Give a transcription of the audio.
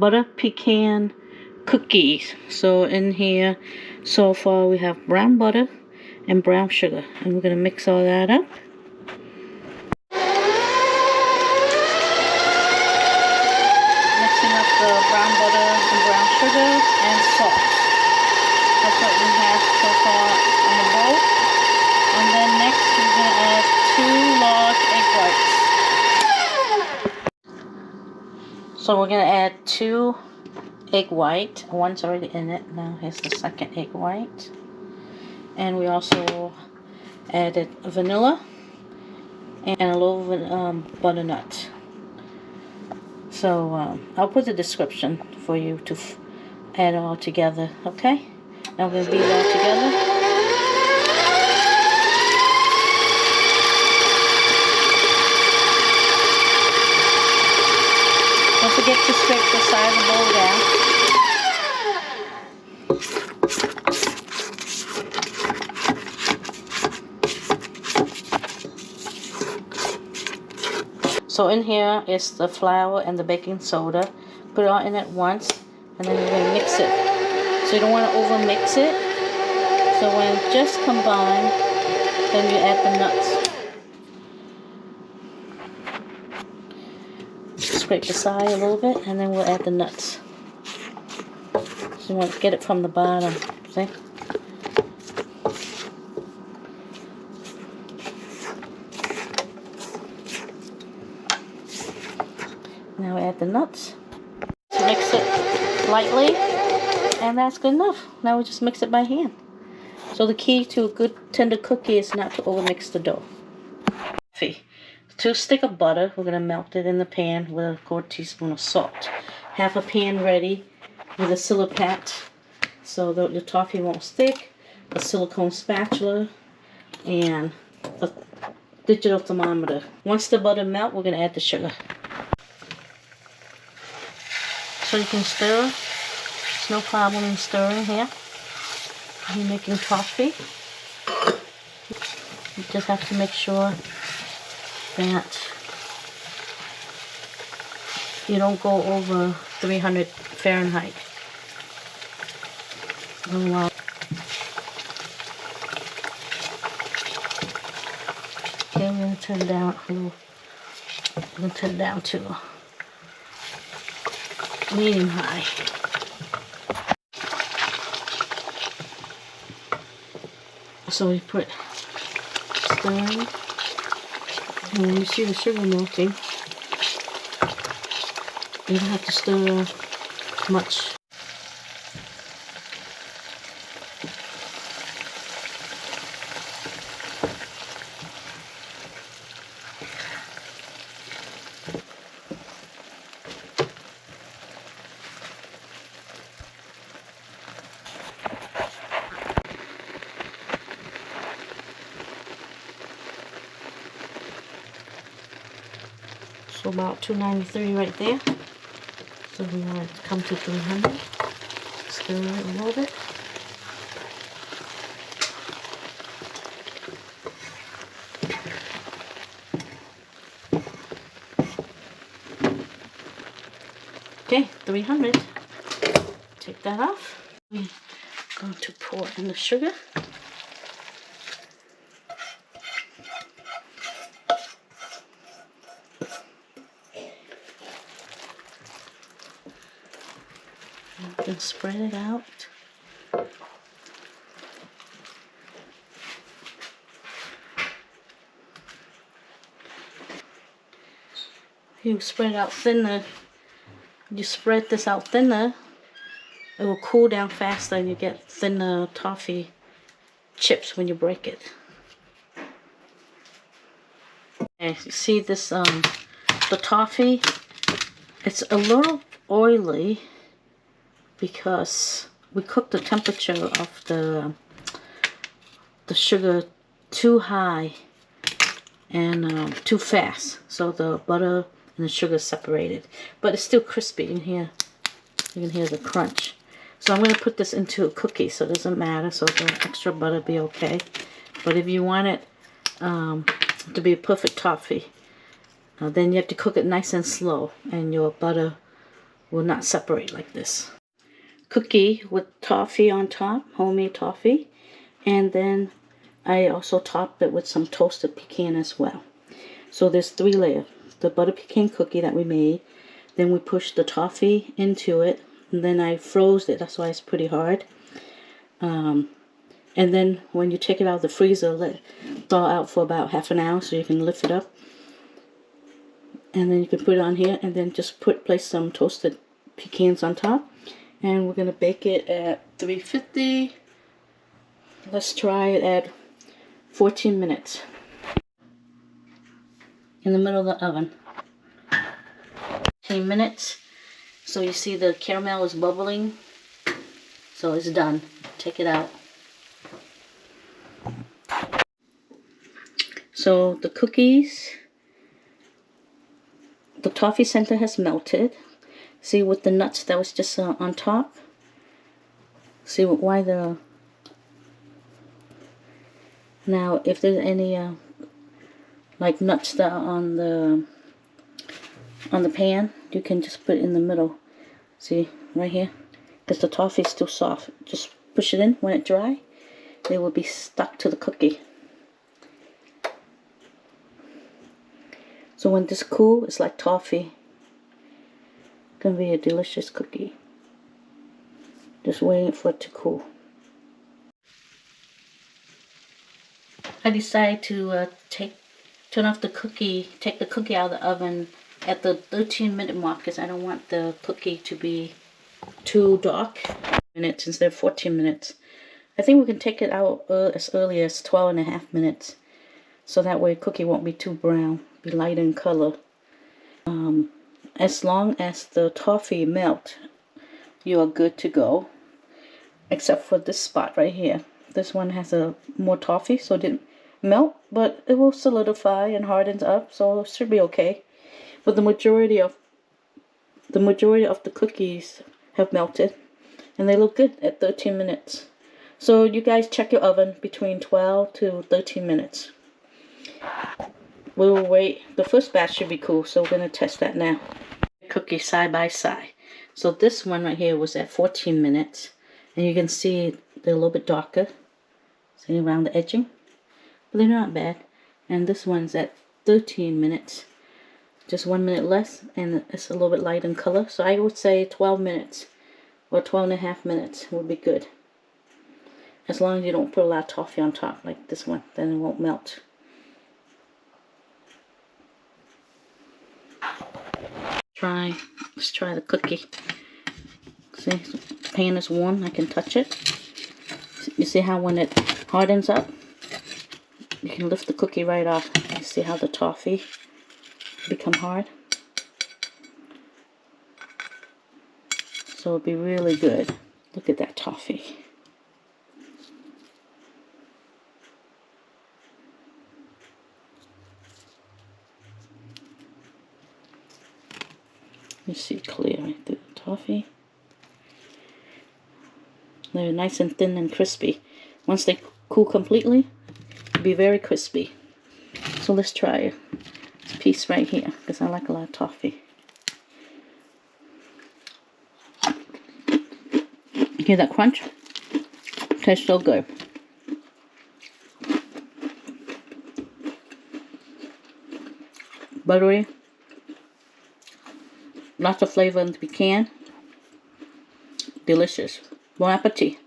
butter pecan cookies. So in here, so far we have brown butter and brown sugar. And we're going to mix all that up. Mixing up the brown butter and brown sugar and salt. That's what we have so far on the bowl. And then next we're going to add 2 large egg whites. So we're going to add 2 egg white. One's already in it. Now here's the second egg white. And we also added vanilla and a little butternut. So I'll put the description for you to add it all together, okay? Now we're going to beat it all together. Don't forget to scrape the side of the bowl down. So in here is the flour and the baking soda. Put it all in at once, and then you're going to mix it. So you don't want to over mix it. So when it's just combined, then you add the nuts. Scrape the side a little bit, and then we'll add the nuts. So you want to get it from the bottom, see? Now add the nuts. Mix it lightly, and that's good enough. Now we just mix it by hand. So the key to a good tender cookie is not to overmix the dough. 2 sticks of butter. We're going to melt it in the pan with a 1/4 teaspoon of salt. Have a pan ready with a silicate so that the toffee won't stick, a silicone spatula, and a digital thermometer. Once the butter melts, we're going to add the sugar. So you can stir. There's no problem in stirring here. You're making toffee. You just have to make sure that you don't go over 300 Fahrenheit. Oh, okay, I'm going to turn it down a little. I'm going to turn it down to medium high. So we put stirring, and when you see the sugar melting, you don't have to stir much. So about 293 right there. So we want it to come to 300. Stir it a little bit. Okay, 300. Take that off. We're going to pour in the sugar. And spread it out. You spread out thinner. You spread this out thinner, it will cool down faster and you get thinner toffee chips when you break it. And you see this, the toffee, it's a little oily because we cooked the temperature of the sugar too high and too fast, so the butter and the sugar separated, but it's still crispy. You can hear the crunch. So I'm going to put this into a cookie, so it doesn't matter, so the extra butter be okay. But if you want it to be a perfect toffee, then you have to cook it nice and slow, and your butter will not separate like this. Cookie with toffee on top, homemade toffee. And then I also topped it with some toasted pecan as well. So there's 3 layers. The butter pecan cookie that we made. Then we pushed the toffee into it. And then I froze it. That's why it's pretty hard. And then when you take it out of the freezer, let it thaw out for about half an hour so you can lift it up. And then you can put it on here and then just place some toasted pecans on top. And we're going to bake it at 350. Let's try it at 14 minutes. In the middle of the oven. 15 minutes. So you see the caramel is bubbling. So it's done. Take it out. So the cookies, the toffee center has melted. See with the nuts that was just on top. See why the... Now if there's any like nuts that are on the pan, you can just put it in the middle. See right here, because the toffee is still soft. Just push it in when it's dry. It will be stuck to the cookie. So when this cool, it's like toffee. Gonna be a delicious cookie. Just waiting for it to cool. I decided to turn off the cookie, take the cookie out of the oven at the 13-minute mark because I don't want the cookie to be too dark. Minutes instead of 14 minutes. I think we can take it out as early as 12.5 minutes. So that way cookie won't be too brown, be light in color. As long as the toffee melt, you are good to go. Except for this spot right here. This one has more toffee, so it didn't melt, but it will solidify and hardens up, so it should be okay. But the majority of the cookies have melted, and they look good at 13 minutes. So you guys check your oven between 12 to 13 minutes. We'll wait. The first batch should be cool, so we're going to test that now. Cookie side by side. So this one right here was at 14 minutes, and you can see they're a little bit darker. See around the edging, but they're not bad. And this one's at 13 minutes, just 1 minute less, and it's a little bit light in color. So I would say 12 minutes or 12.5 minutes would be good. As long as you don't put a lot of toffee on top like this one, then it won't melt. Let's try the cookie. See, the pan is warm, I can touch it. You see how when it hardens up, you can lift the cookie right off. You see how the toffee become hard? So it'll be really good. Look at that toffee. You see clear right through the toffee. They're nice and thin and crispy. Once they cool completely, it'll be very crispy. So let's try this piece right here, because I like a lot of toffee. Hear that crunch? Tastes so good. Buttery. Lots of flavor in the pecan. Delicious. Bon appetit.